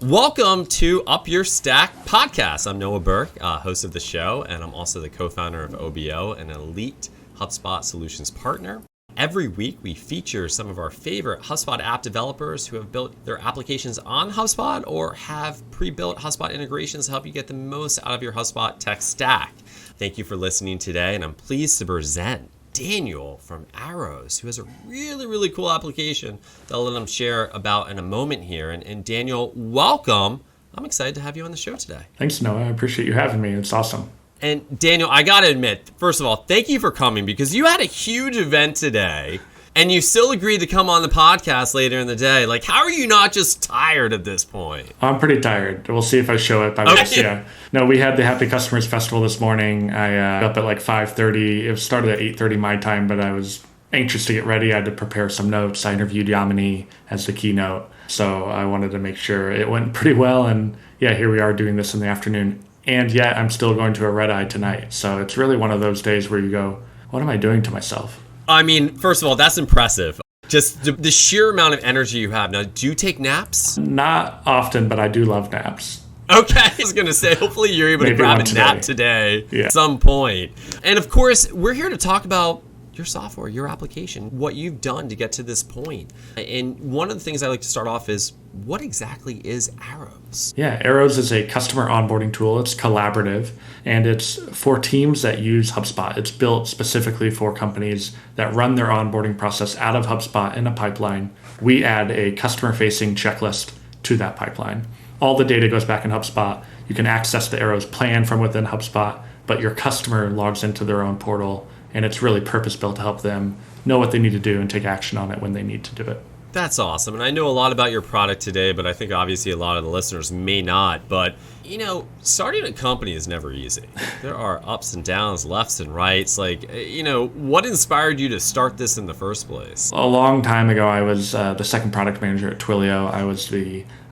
Welcome to UpYourStack podcast. I'm Noah Berk, host of the show, and I'm also the co-founder of OBO, an elite HubSpot solutions partner. Every week, we feature some of our favorite HubSpot app developers who have built their applications on HubSpot or have pre-built HubSpot integrations to help you get the most out of your HubSpot tech stack. Thank you for listening today, and I'm pleased to present Daniel from Arrows, who has a really cool application that I'll let him share about in a moment here. And Daniel, welcome. I'm excited to have you on the show today. Thanks, Noah. I appreciate you having me. It's awesome. And Daniel, I got to admit, first of all, thank you for coming because you had a huge event today and you still agreed to come on the podcast later in the day. Like, how are you not just tired at this point? I'm pretty tired. We'll see if I show up. Yeah. No, we had the Happy Customers Festival this morning. I got up at like 5:30. It started at 8:30 my time, but I was anxious to get ready. I had to prepare some notes. I interviewed Yamini as the keynote. So I wanted to make sure it went pretty well. And yeah, here we are doing this in the afternoon. And yet I'm still going to a red eye tonight. So it's really one of those days where you go, what am I doing to myself? I mean, first of all, that's impressive. Just the sheer amount of energy you have. Now, do you take naps? Not often, but I do love naps. Okay, I was going to say, hopefully you're able to grab a nap today at some point. And of course, we're here to talk about your software, your application, what you've done to get to this point. And one of the things I like to start off is, what exactly is Arrows? Yeah, Arrows is a customer onboarding tool. It's collaborative, and it's for teams that use HubSpot. It's built specifically for companies that run their onboarding process out of HubSpot in a pipeline. We add a customer-facing checklist to that pipeline. All the data goes back in HubSpot. You can access the Arrows plan from within HubSpot, but your customer logs into their own portal, and it's really purpose-built to help them know what they need to do and take action on it when they need to do it. That's awesome. And I know a lot about your product today, but I think obviously a lot of the listeners may not. But, you know, starting a company is never easy. There are ups and downs, lefts and rights. Like, you know, what inspired you to start this in the first place? A long time ago, I was the second product manager at Twilio.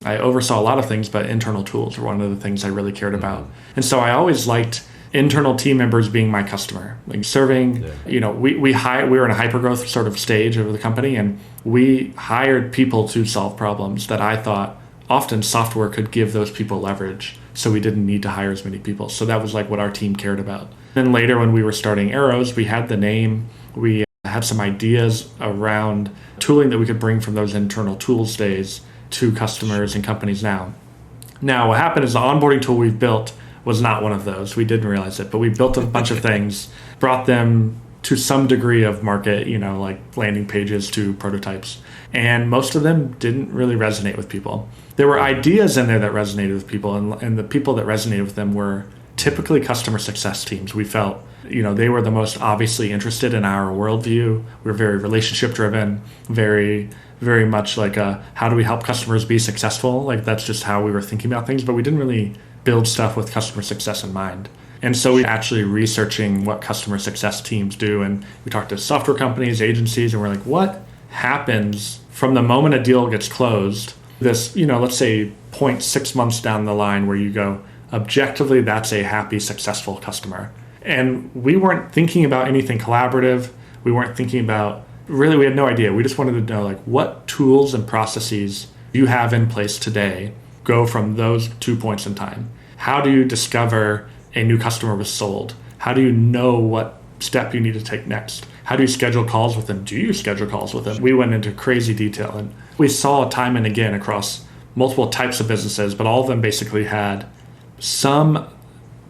I oversaw a lot of things, but internal tools were one of the things I really cared about. And so I always liked internal team members being my customer, like serving. You know, we were in a hypergrowth sort of stage of the company, and we hired people to solve problems that I thought often software could give those people leverage, so we didn't need to hire as many people. So that was like what our team cared about. Then later, when we were starting Arrows, we had the name, we had some ideas around tooling that we could bring from those internal tools days to customers and companies now. Now, what happened is the onboarding tool we've built was not one of those. We didn't realize it, but we built a bunch of things, brought them to some degree of market, you know, like landing pages to prototypes. And most of them didn't really resonate with people. There were ideas in there that resonated with people, and the people that resonated with them were typically customer success teams. We felt, you know, they were the most obviously interested in our worldview. We're very relationship driven, very much like how do we help customers be successful? Like that's just how we were thinking about things, but we didn't really build stuff with customer success in mind. And so we actually researching what customer success teams do. And we talked to software companies, agencies, and we're like, what happens from the moment a deal gets closed? This, you know, let's say 0.6 months down the line where you go, objectively, that's a happy, successful customer. And we weren't thinking about anything collaborative. We weren't thinking about, really, we had no idea. We just wanted to know, like, what tools and processes you have in place today go from those 2 points in time. How do you discover a new customer was sold? How do you know what step you need to take next? How do you schedule calls with them? Do you schedule calls with them? We went into crazy detail, and we saw time and again across multiple types of businesses, but all of them basically had some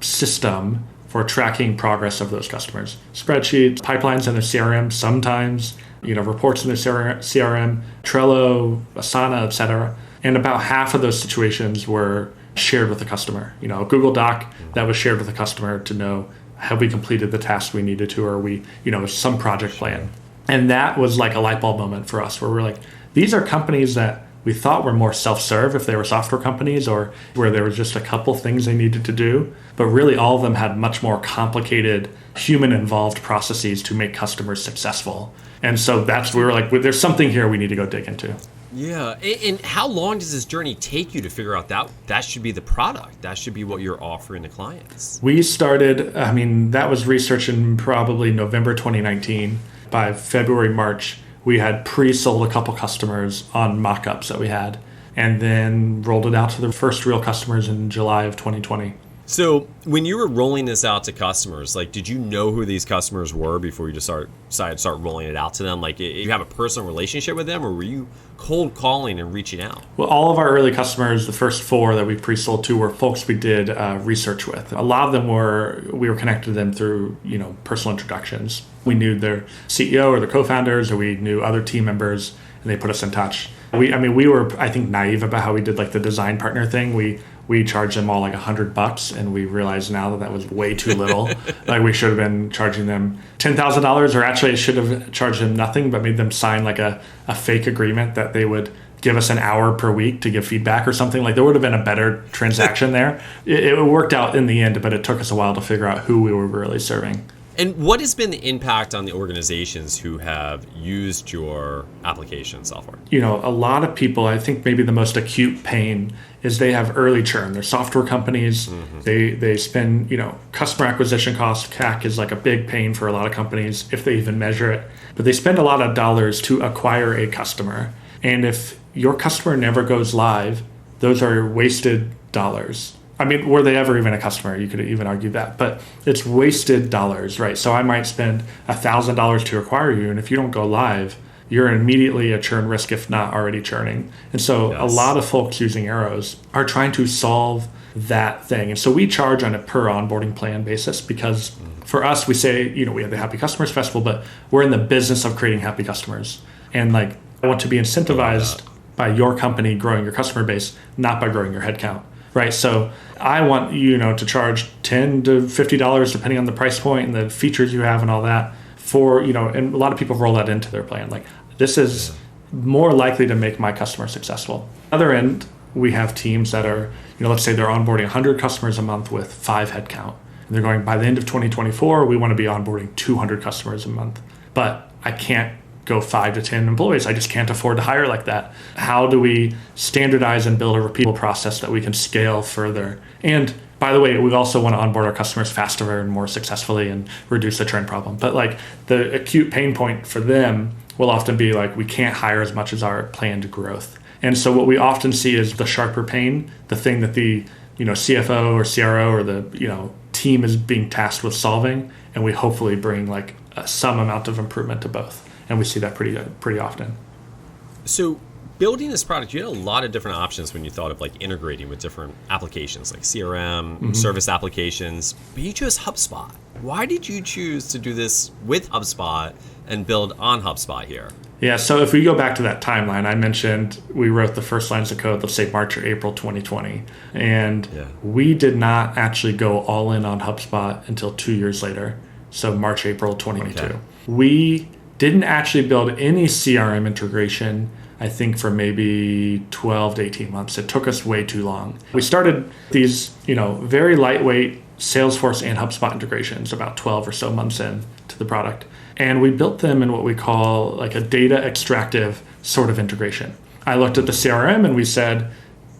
system for tracking progress of those customers. Spreadsheets, pipelines in their CRM, sometimes, you know, reports in their CRM, Trello, Asana, etc. And about half of those situations were shared with the customer. You know, a Google Doc that was shared with the customer to know, have we completed the task we needed to, or we, you know, some project plan. And that was like a light bulb moment for us where we're like, these are companies that we thought were more self-serve if they were software companies or where there was just a couple things they needed to do. But really all of them had much more complicated human-involved processes to make customers successful. And so that's where we were like, well, there's something here we need to go dig into. Yeah. And how long does this journey take you to figure out that should be the product? That should be what you're offering to clients? We started, that was research in probably November 2019. By February, March, we had pre-sold a couple customers on mock-ups that we had. and then rolled it out to the first real customers in July of 2020. So when you were rolling this out to customers, like, did you know who these customers were before you just decided to start rolling it out to them? Like, you have a personal relationship with them, or were you cold calling and reaching out? Well, all of our early customers, the first 4 that we pre-sold to, were folks we did research with. A lot of them we were connected to them through, personal introductions. We knew their CEO or their co-founders, or we knew other team members, and they put us in touch. We were, I think, naive about how we did like the design partner thing. We charged them all like $100, and we realize now that was way too little. Like, we should have been charging them $10,000, or actually I should have charged them nothing, but made them sign like a fake agreement that they would give us an hour per week to give feedback or something. Like, there would have been a better transaction there. It worked out in the end, but it took us a while to figure out who we were really serving. And what has been the impact on the organizations who have used your application software? A lot of people, I think maybe the most acute pain is they have early churn. They're software companies. Mm-hmm. They spend, customer acquisition cost, CAC is like a big pain for a lot of companies if they even measure it. But they spend a lot of dollars to acquire a customer. And if your customer never goes live, those are wasted dollars. I mean, were they ever even a customer? You could even argue that, but it's wasted dollars, right? So I might spend $1,000 to acquire you, and if you don't go live, you're immediately a churn risk, if not already churning. And so A lot of folks using Arrows are trying to solve that thing. And so we charge on a per onboarding plan basis, because for us, we say, we have the Happy Customers Festival, but we're in the business of creating happy customers. And I want to be incentivized by your company growing your customer base, not by growing your headcount. Right, so I want to charge $10 to $50 depending on the price point and the features you have and all that for and a lot of people roll that into their plan. Like, this is more likely to make my customer successful. On the other end, we have teams that are let's say they're onboarding 100 customers a month with 5 headcount, and they're going, by the end of 2024, we want to be onboarding 200 customers a month, but I can't go 5 to 10 employees. I just can't afford to hire like that. How do we standardize and build a repeatable process that we can scale further? And by the way, we also want to onboard our customers faster and more successfully and reduce the churn problem. But the acute pain point for them will often be we can't hire as much as our planned growth. And so what we often see is the sharper pain, the thing that the CFO or CRO or the team is being tasked with solving, and we hopefully bring some amount of improvement to both. And we see that pretty often. So building this product, you had a lot of different options when you thought of integrating with different applications like CRM, service applications, but you chose HubSpot. Why did you choose to do this with HubSpot and build on HubSpot here? Yeah, so if we go back to that timeline, I mentioned we wrote the first lines of code, let's say March or April 2020. And we did not actually go all in on HubSpot until 2 years later. So March, April 2022. Okay. We didn't actually build any CRM integration, I think, for maybe 12 to 18 months. It took us way too long. We started these, very lightweight Salesforce and HubSpot integrations about 12 or so months in to the product. And we built them in what we call a data extractive sort of integration. I looked at the CRM and we said,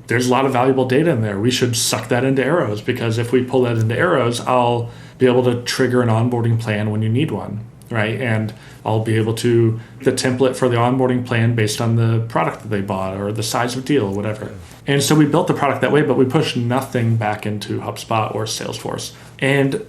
there's a lot of valuable data in there. We should suck that into Arrows, because if we pull that into Arrows, I'll be able to trigger an onboarding plan when you need one. Right, and I'll be able to the template for the onboarding plan based on the product that they bought or the size of deal, whatever. And so we built the product that way, but we pushed nothing back into HubSpot or Salesforce. And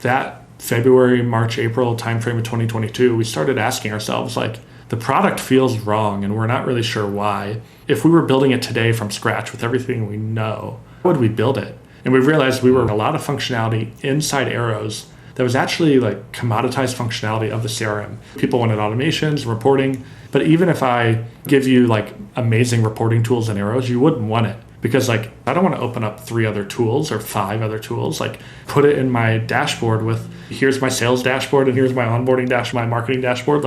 that February, March, April timeframe of 2022, we started asking ourselves the product feels wrong, and we're not really sure why. If we were building it today from scratch with everything we know, how would we build it? And we realized we were a lot of functionality inside Arrows that was actually commoditized functionality of the CRM. People wanted automations, reporting, but even if I give you amazing reporting tools in Arrows, you wouldn't want it, because I don't want to open up 3 other tools or 5 other tools. Put it in my dashboard with, here's my sales dashboard and here's my onboarding dashboard, my marketing dashboard.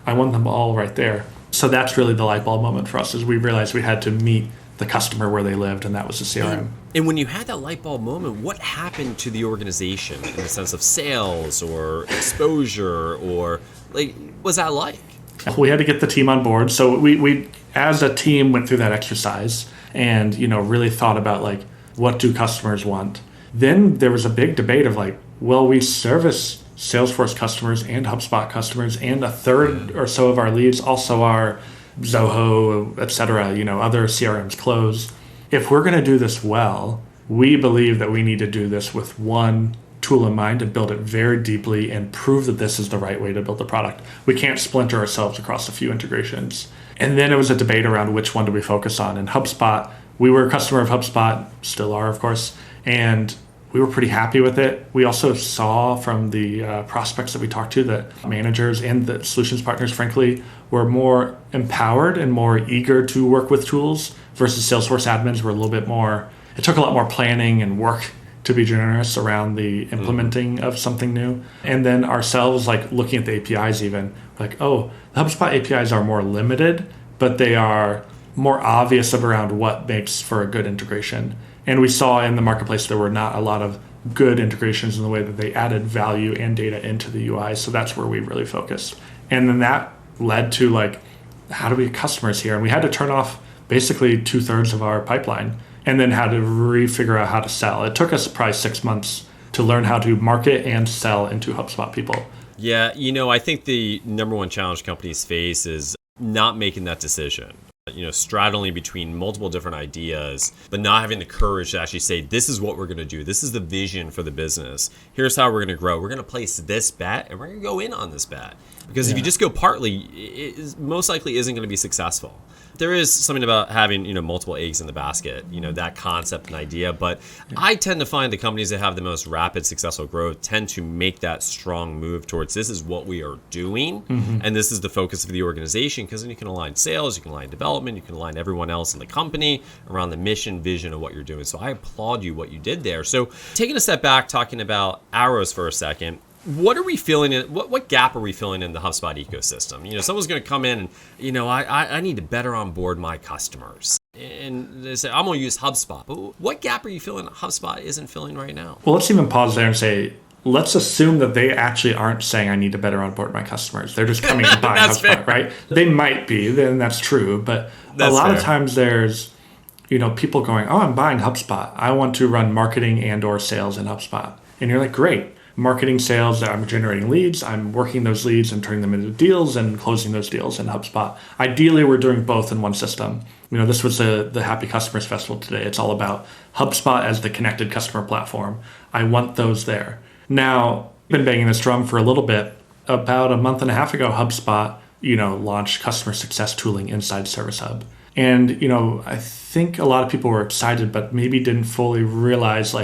I want them all right there. So that's really the light bulb moment for us, is we realized we had to meet the customer where they lived, and that was the CRM. And when you had that light bulb moment, what happened to the organization in the sense of sales or exposure, or what's that like? We had to get the team on board. So we as a team went through that exercise and really thought about what do customers want. Then there was a big debate of we service Salesforce customers and HubSpot customers, and a third or so of our leads also are Zoho, et cetera, other CRMs close. If we're going to do this well, we believe that we need to do this with one tool in mind and build it very deeply and prove that this is the right way to build the product. We can't splinter ourselves across a few integrations. And then it was a debate around which one do we focus on. And HubSpot, we were a customer of HubSpot, still are, of course, and we were pretty happy with it. We also saw from the prospects that we talked to that managers and the solutions partners, frankly, were more empowered and more eager to work with tools versus Salesforce admins were a little bit more, it took a lot more planning and work to be generous around the implementing of something new. And then ourselves, like looking at the APIs even, like, oh, the HubSpot APIs are more limited, but they are more obvious around what makes for a good integration. And we saw in the marketplace there were not a lot of good integrations in the way that they added value and data into the UI. So that's where we really focused. And then that led to like, how do we get customers here? And we had to turn off basically 2/3 of our pipeline and then had to re-figure out how to sell. It took us probably 6 months to learn how to market and sell into HubSpot people. Yeah, I think the number one challenge companies face is not making that decision. Straddling between multiple different ideas, but not having the courage to actually say, this is what we're going to do. This is the vision for the business. Here's how we're going to grow. We're going to place this bet and we're going to go in on this bet. Because if you just go partly, it most likely isn't going to be successful. There is something about having, multiple eggs in the basket, that concept and idea. But I tend to find the companies that have the most rapid successful growth tend to make that strong move towards this is what we are doing. And this is the focus of the organization, because then you can align sales, you can align development, you can align everyone else in the company around the mission, vision of what you're doing. So I applaud you what you did there. So taking a step back, talking about arrows for a second, what are we filling in? What gap are we filling in the HubSpot ecosystem? Someone's going to come in and, I need to better onboard my customers. And they say, I'm going to use HubSpot. But what gap are you filling that HubSpot isn't filling right now? Well, let's even pause there and say, let's assume that they actually aren't saying I need to better onboard my customers. They're just coming and buying HubSpot, fair. Right? They might be, then that's true. But that's a lot of times there's, people going, oh, I'm buying HubSpot. I want to run marketing and or sales in HubSpot. And you're like, great. Marketing, sales, I'm generating leads. I'm working those leads and turning them into deals and closing those deals in HubSpot. Ideally, we're doing both in one system. This was the Happy Customers Festival today. It's all about HubSpot as the connected customer platform. I want those there. Now, I've been banging this drum for a little bit. About a month and a half ago, HubSpot, launched customer success tooling inside Service Hub. And, I think a lot of people were excited, but maybe didn't fully realize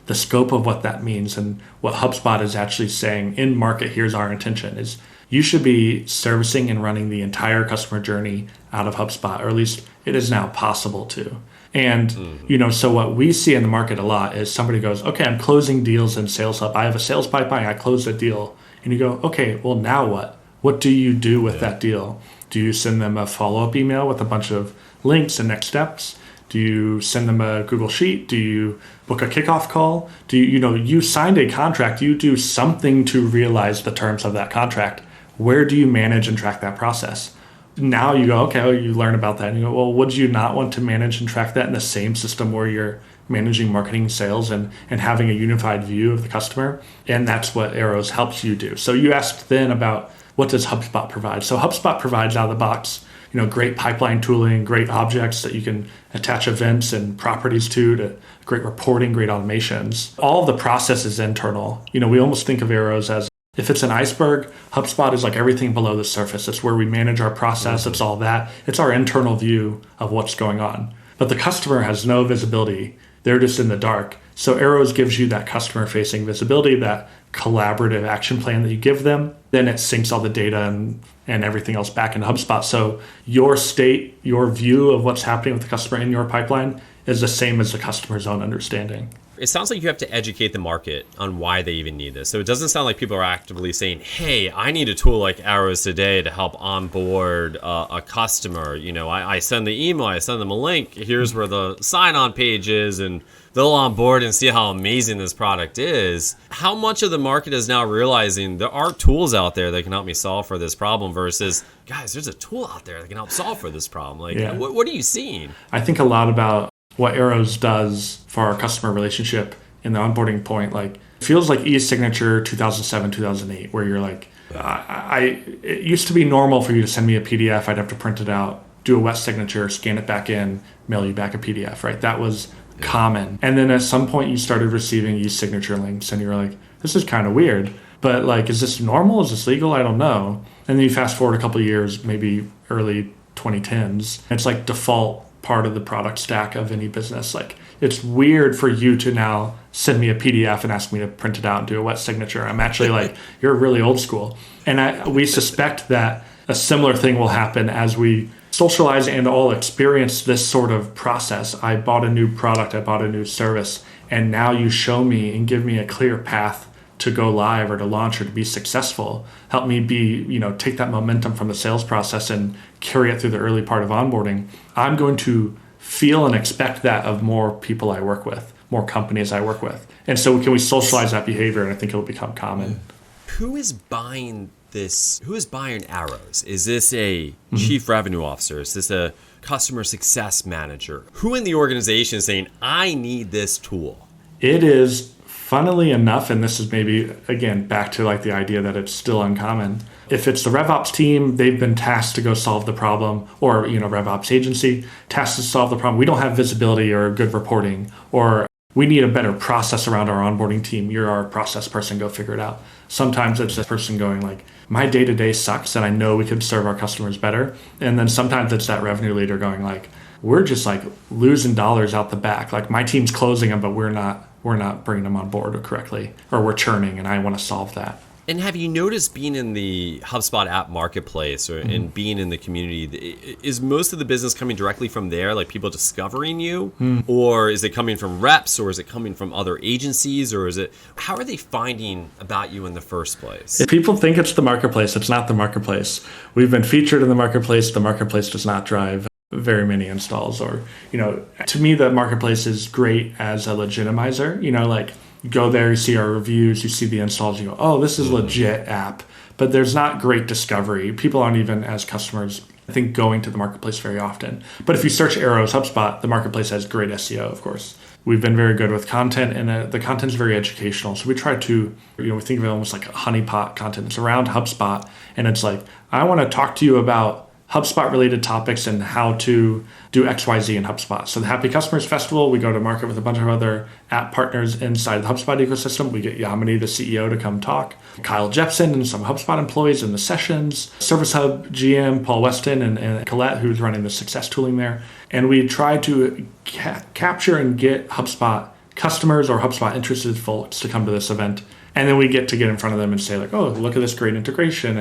the scope of what that means. And what HubSpot is actually saying in market, here's our intention, is you should be servicing and running the entire customer journey out of HubSpot, or at least it is now possible to. And, so what we see in the market a lot is somebody goes, okay, I'm closing deals in Sales Hub. I have a sales pipeline, I closed a deal. And you go, okay, well, now what? What do you do with that deal? Do you send them a follow-up email with a bunch of links and next steps? Do you send them a Google Sheet? Do you book a kickoff call? Do you signed a contract, you do something to realize the terms of that contract. Where do you manage and track that process? Now you go, okay, you learn about that. And you go, well, would you not want to manage and track that in the same system where you're managing marketing and sales and having a unified view of the customer? And that's what Arrows helps you do. So you asked then about what does HubSpot provide? So HubSpot provides out of the box great pipeline tooling, great objects that you can attach events and properties to great reporting, great automations. All of the process is internal. We almost think of Arrows as if it's an iceberg, HubSpot is like everything below the surface. It's where we manage our process. It's all that. It's our internal view of what's going on. But the customer has no visibility. They're just in the dark. So Arrows gives you that customer-facing visibility, that collaborative action plan that you give them. Then it syncs all the data and everything else back into HubSpot. So your state, your view of what's happening with the customer in your pipeline is the same as the customer's own understanding. It sounds like you have to educate the market on why they even need this. So it doesn't sound like people are actively saying, hey, I need a tool like Arrows today to help onboard a customer. I send the email, I send them a link. Here's where the sign-on page is, and they'll onboard and see how amazing this product is. How much of the market is now realizing there are tools out there that can help me solve for this problem versus, guys, there's a tool out there that can help solve for this problem? What are you seeing? I think a lot about what Arrows does for our customer relationship in the onboarding point, it feels like e-signature 2007, 2008, where you're like, it used to be normal for you to send me a PDF. I'd have to print it out, do a wet signature, scan it back in, mail you back a PDF, right? That was common. And then at some point you started receiving e-signature links and you were like, this is kind of weird, but like, is this normal? Is this legal? I don't know. And then you fast forward a couple of years, maybe early 2010s. It's like default part of the product stack of any business. Like, it's weird for you to now send me a PDF and ask me to print it out and do a wet signature. I'm actually like, you're really old school. And we suspect that a similar thing will happen as we socialize and all experience this sort of process. I bought a new product, I bought a new service, and now you show me and give me a clear path to go live or to launch or to be successful. Help me take that momentum from the sales process and carry it through the early part of onboarding. I'm going to feel and expect that of more people I work with, more companies I work with. And so can we socialize that behavior? And I think it'll become common. Who is buying this? Who is buying arrows? Is this a chief revenue officer? Is this a customer success manager? Who in the organization is saying, I need this tool? It is, funnily enough, and this is maybe, again, back to like the idea that it's still uncommon. If it's the RevOps team, they've been tasked to go solve the problem, or, RevOps agency, tasked to solve the problem. We don't have visibility or good reporting, or we need a better process around our onboarding team. You're our process person, go figure it out. Sometimes it's this person going like, my day-to-day sucks and I know we could serve our customers better. And then sometimes it's that revenue leader going like, we're just like losing dollars out the back. Like my team's closing them, but we're not bringing them on board correctly, or we're churning and I want to solve that. And have you noticed being in the HubSpot app marketplace and being in the community, is most of the business coming directly from there, like people discovering you? Or is it coming from reps, or is it coming from other agencies, or how are they finding about you in the first place? If people think it's the marketplace, it's not the marketplace. We've been featured in the marketplace. The marketplace does not drive very many installs, or, to me, the marketplace is great as a legitimizer, like, you go there, you see our reviews, you see the installs, you go, oh, this is a legit app. But there's not great discovery. People aren't even, as customers, I think, going to the marketplace very often. But if you search arrows HubSpot, the marketplace has great SEO, of course. We've been very good with content, and the content's very educational. So we try to, we think of it almost like a honeypot content. It's around HubSpot, and it's like, I want to talk to you about HubSpot related topics and how to do XYZ in HubSpot. So the Happy Customers Festival, we go to market with a bunch of other app partners inside the HubSpot ecosystem. We get Yamini, the CEO, to come talk. Kyle Jepson and some HubSpot employees in the sessions. Service Hub GM, Paul Weston, and Colette, who's running the success tooling there. And we try to capture and get HubSpot customers or HubSpot interested folks to come to this event. And then we get in front of them and say like, oh, look at this great integration.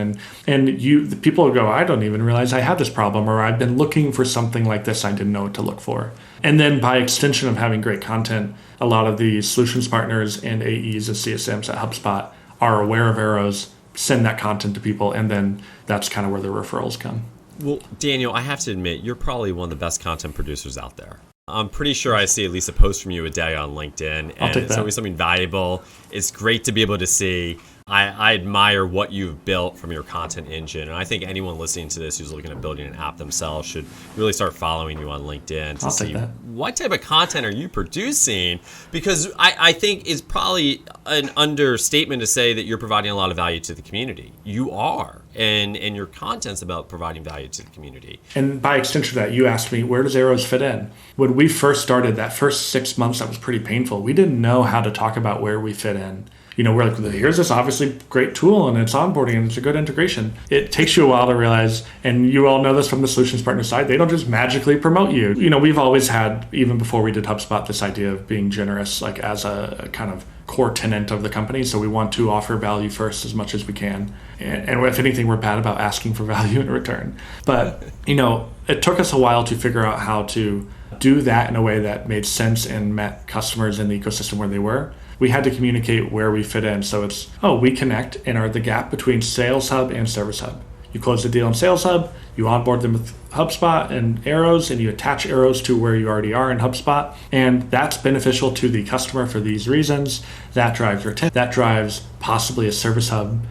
And the people will go, I don't even realize I have this problem, or I've been looking for something like this. I didn't know what to look for. And then by extension of having great content, a lot of the solutions partners and AEs and CSMs at HubSpot are aware of arrows, send that content to people, and then that's kind of where the referrals come. Well, Daniel, I have to admit, you're probably one of the best content producers out there. I'm pretty sure I see at least a post from you a day on LinkedIn, and it's always something valuable. It's great to be able to see. I admire what you've built from your content engine, and I think anyone listening to this who's looking at building an app themselves should really start following you on LinkedIn to see what type of content are you producing, because I think it's probably an understatement to say that you're providing a lot of value to the community. You are, and your content's about providing value to the community. And by extension of that, you asked me, where does arrows fit in? When we first started, that first 6 months, that was pretty painful. We didn't know how to talk about where we fit in. We're like, here's this obviously great tool and it's onboarding and it's a good integration. It takes you a while to realize, and you all know this from the solutions partner side, they don't just magically promote you. We've always had, even before we did HubSpot, this idea of being generous, like as a kind of core tenet of the company. So we want to offer value first as much as we can. And if anything, we're bad about asking for value in return. But, it took us a while to figure out how to do that in a way that made sense and met customers in the ecosystem where they were. We had to communicate where we fit in. So it's, we connect and are the gap between Sales Hub and Service Hub. You close the deal in Sales Hub, you onboard them with HubSpot and arrows, and you attach arrows to where you already are in HubSpot. And that's beneficial to the customer for these reasons. That drives retention. That drives possibly a Service Hub,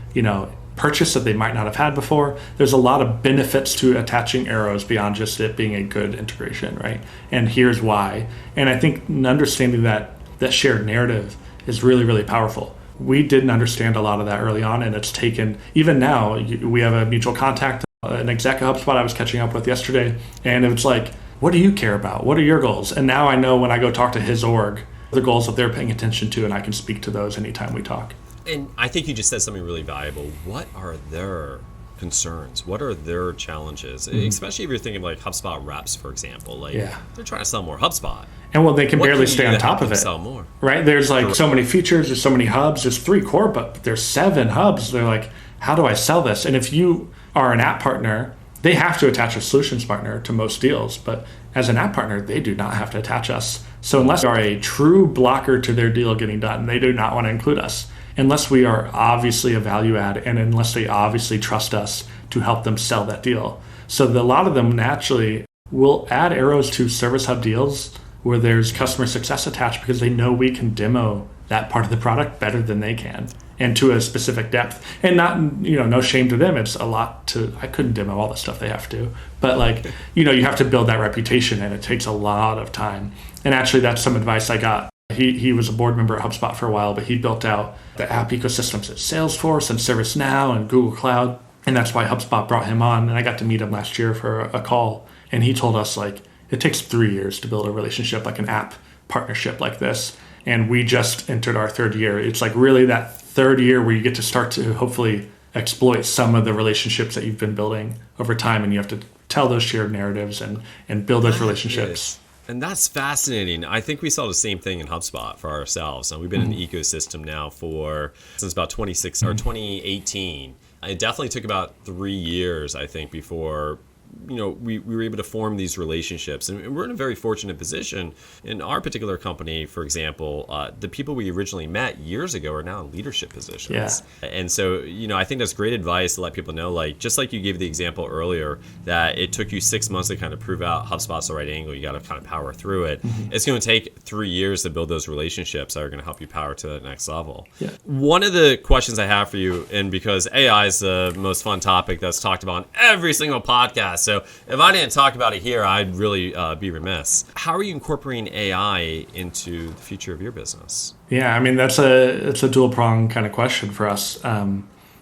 purchase that they might not have had before. There's a lot of benefits to attaching arrows beyond just it being a good integration, right? And here's why. And I think understanding that shared narrative is really, really powerful. We didn't understand a lot of that early on, and it's taken, even now, we have a mutual contact an exec at HubSpot I was catching up with yesterday, and it's like, what do you care about? What are your goals? And now I know when I go talk to his org, the goals that they're paying attention to, and I can speak to those anytime we talk. And I think you just said something really valuable. What are their concerns? What are their challenges? Especially if you're thinking like HubSpot reps, for example. Like they're trying to sell more HubSpot. And well, they can barely stay on top of it. Sell more. Right? There's like so many features, there's so many hubs, there's 3 core, but there's 7 hubs. They're like, how do I sell this? And if you are an app partner, they have to attach a solutions partner to most deals. But as an app partner, they do not have to attach us. So unless you are a true blocker to their deal getting done, they do not want to include us. Unless we are obviously a value add, and unless they obviously trust us to help them sell that deal. So a lot of them naturally will add arrows to Service Hub deals where there's customer success attached because they know we can demo that part of the product better than they can and to a specific depth. And not, no shame to them. It's a lot I couldn't demo all the stuff they have to. But like, you have to build that reputation, and it takes a lot of time. And actually, that's some advice I got. He was a board member at HubSpot for a while, but he built out the app ecosystems at Salesforce and ServiceNow and Google Cloud. And that's why HubSpot brought him on. And I got to meet him last year for a call. And he told us, like, it takes 3 years to build a relationship, like an app partnership like this. And we just entered our 3rd year. It's like really that 3rd year where you get to start to hopefully exploit some of the relationships that you've been building over time. And you have to tell those shared narratives and build those relationships. And that's fascinating. I think we saw the same thing in HubSpot for ourselves. And we've been in the ecosystem now since about 2018. It definitely took about 3 years, I think, before we were able to form these relationships. And we're in a very fortunate position. In our particular company, for example, the people we originally met years ago are now in leadership positions. Yeah. And so, I think that's great advice to let people know, like, just like you gave the example earlier, that it took you 6 months to kind of prove out HubSpot's the right angle. You got to kind of power through it. It's going to take 3 years to build those relationships that are going to help you power to the next level. Yeah. One of the questions I have for you, and because AI is the most fun topic that's talked about on every single podcast, so if I didn't talk about it here, I'd really be remiss. How are you incorporating AI into the future of your business? Yeah, I mean, it's a dual-pronged kind of question for us.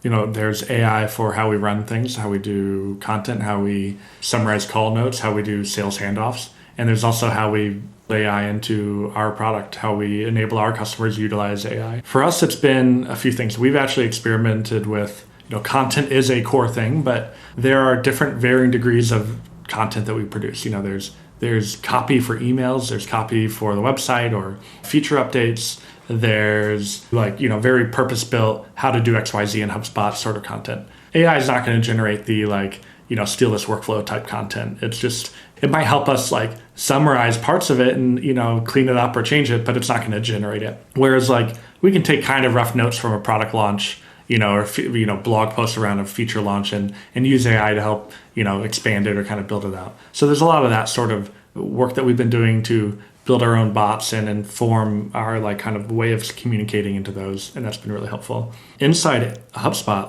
There's AI for how we run things, how we do content, how we summarize call notes, how we do sales handoffs. And there's also how we AI into our product, how we enable our customers to utilize AI. For us, it's been a few things. We've actually experimented with content is a core thing, but there are different varying degrees of content that we produce. There's copy for emails, there's copy for the website or feature updates. There's very purpose-built how to do XYZ in HubSpot sort of content. AI is not going to generate the steal this workflow type content. It might help us summarize parts of it and clean it up or change it, but it's not going to generate it. Whereas we can take kind of rough notes from a product launch, or blog posts around a feature launch and use AI to help expand it or kind of build it out. So there's a lot of that sort of work that we've been doing to build our own bots and inform our kind of way of communicating into those, and that's been really helpful. Inside HubSpot,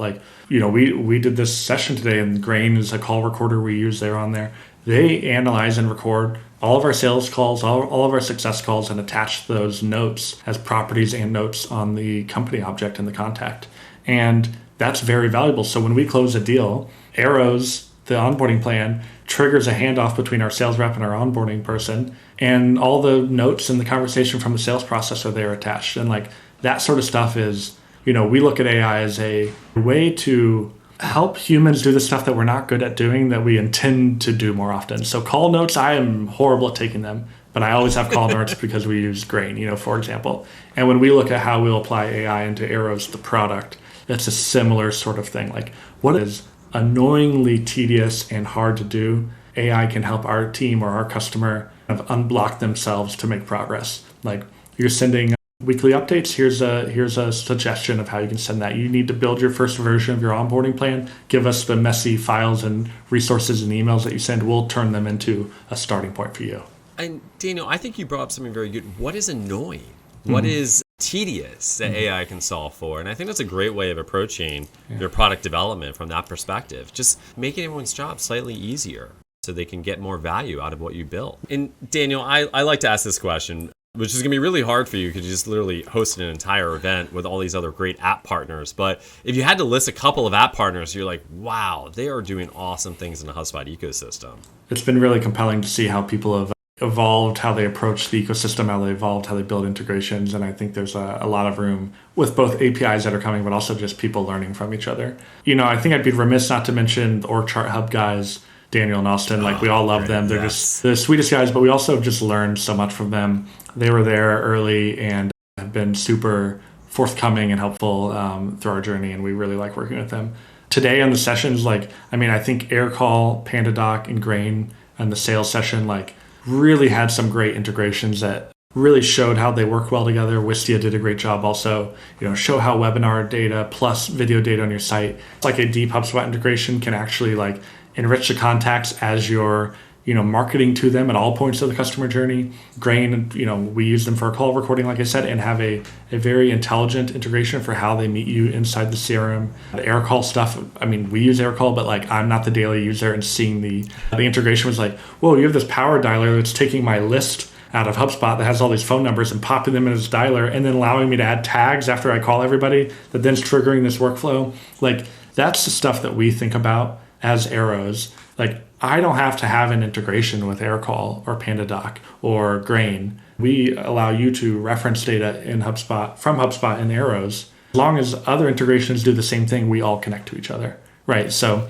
we did this session today, and Grain is a call recorder we use there on there. They analyze and record all of our sales calls, all of our success calls, and attach those notes as properties and notes on the company object in the contact. And that's very valuable. So when we close a deal, Arrows, the onboarding plan, triggers a handoff between our sales rep and our onboarding person, and all the notes and the conversation from the sales process are there attached. And that sort of stuff is, we look at AI as a way to help humans do the stuff that we're not good at doing that we intend to do more often. So call notes, I am horrible at taking them, but I always have call notes because we use Grain, for example. And when we look at how we'll apply AI into Arrows, the product, that's a similar sort of thing. What is annoyingly tedious and hard to do, AI can help our team or our customer kind of unblock themselves to make progress. You're sending weekly updates. Here's a suggestion of how you can send that. You need to build your first version of your onboarding plan. Give us the messy files and resources and emails that you send. We'll turn them into a starting point for you. And Daniel, I think you brought up something very good. What is annoying? What is tedious that AI can solve for? And I think that's a great way of approaching your product development from that perspective. Just making everyone's job slightly easier so they can get more value out of what you built. And Daniel, I like to ask this question. which is going to be really hard for you because you just literally hosted an entire event with all these other great app partners. But if you had to list a couple of app partners, you're like, wow, they are doing awesome things in the HubSpot ecosystem. It's been really compelling to see how people have evolved, how they approach the ecosystem, how they evolved, how they build integrations. And I think there's a lot of room with both APIs that are coming, but also just people learning from each other. I think I'd be remiss not to mention the Org Chart Hub guys, Daniel and Austin. We all love them. They're just the sweetest guys, but we also just learned so much from them. They were there early and have been super forthcoming and helpful through our journey, and we really like working with them. Today on the sessions, I think Aircall, PandaDoc, and Grain and the sales session, really had some great integrations that really showed how they work well together. Wistia did a great job also, show how webinar data plus video data on your site, like a deep HubSpot integration can actually enrich the contacts as you're, marketing to them at all points of the customer journey. Grain, we use them for a call recording, like I said, and have a very intelligent integration for how they meet you inside the CRM. The Aircall stuff, we use Aircall, but I'm not the daily user, and seeing the integration was whoa, you have this power dialer that's taking my list out of HubSpot that has all these phone numbers and popping them in as a dialer and then allowing me to add tags after I call everybody that then's triggering this workflow. That's the stuff that we think about as arrows. I don't have to have an integration with Aircall or PandaDoc or Grain. We allow you to reference data in HubSpot from HubSpot in arrows. As long as other integrations do the same thing, we all connect to each other, right? So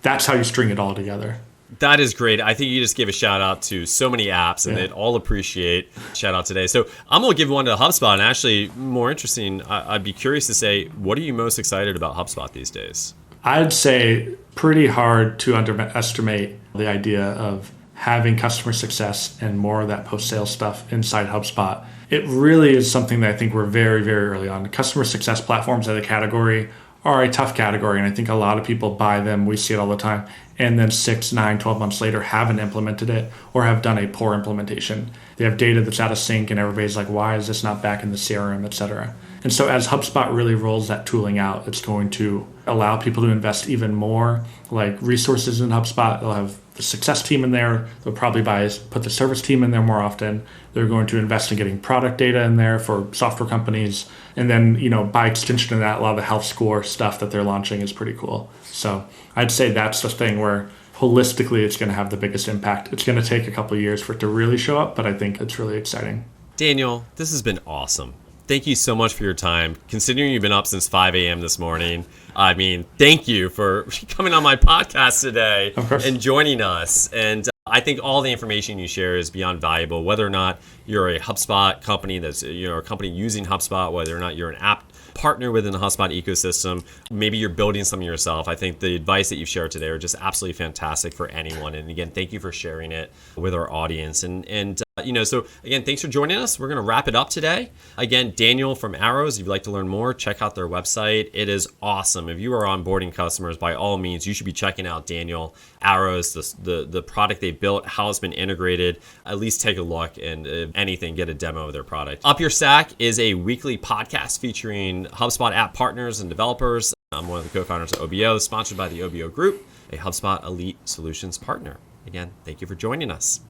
that's how you string it all together. That is great. I think you just gave a shout out to so many apps, and they'd all appreciate shout out today. So I'm going to give one to HubSpot. And actually, more interesting, I'd be curious to say, what are you most excited about HubSpot these days? I'd say pretty hard to underestimate the idea of having customer success and more of that post-sales stuff inside HubSpot. It really is something that I think we're very, very early on. Customer success platforms as a category are a tough category, and I think a lot of people buy them. We see it all the time. And then 6, 9, 12 months later haven't implemented it or have done a poor implementation. They have data that's out of sync and everybody's like, why is this not back in the CRM, et cetera? And so as HubSpot really rolls that tooling out, it's going to allow people to invest even more resources in HubSpot. They'll have the success team in there. They'll probably put the service team in there more often. They're going to invest in getting product data in there for software companies. And then, by extension of that, a lot of the health score stuff that they're launching is pretty cool. So I'd say that's the thing where holistically it's going to have the biggest impact. It's going to take a couple of years for it to really show up, but I think it's really exciting. Daniel, this has been awesome. Thank you so much for your time. Considering you've been up since 5 a.m. this morning, thank you for coming on my podcast today and joining us. And I think all the information you share is beyond valuable, whether or not you're a HubSpot company that's a company using HubSpot, whether or not you're an app partner within the HubSpot ecosystem, maybe you're building something yourself. I think the advice that you've shared today are just absolutely fantastic for anyone. And again, thank you for sharing it with our audience. So again, thanks for joining us. We're going to wrap it up today. Again, Daniel from Arrows, if you'd like to learn more, check out their website. It is awesome. If you are onboarding customers, by all means, you should be checking out Daniel, Arrows, the product they built, how it's been integrated. At least take a look, and if anything, get a demo of their product. UpYourStack is a weekly podcast featuring HubSpot app partners and developers. I'm one of the co-founders of OBO, sponsored by the OBO Group, a HubSpot Elite Solutions partner. Again, thank you for joining us.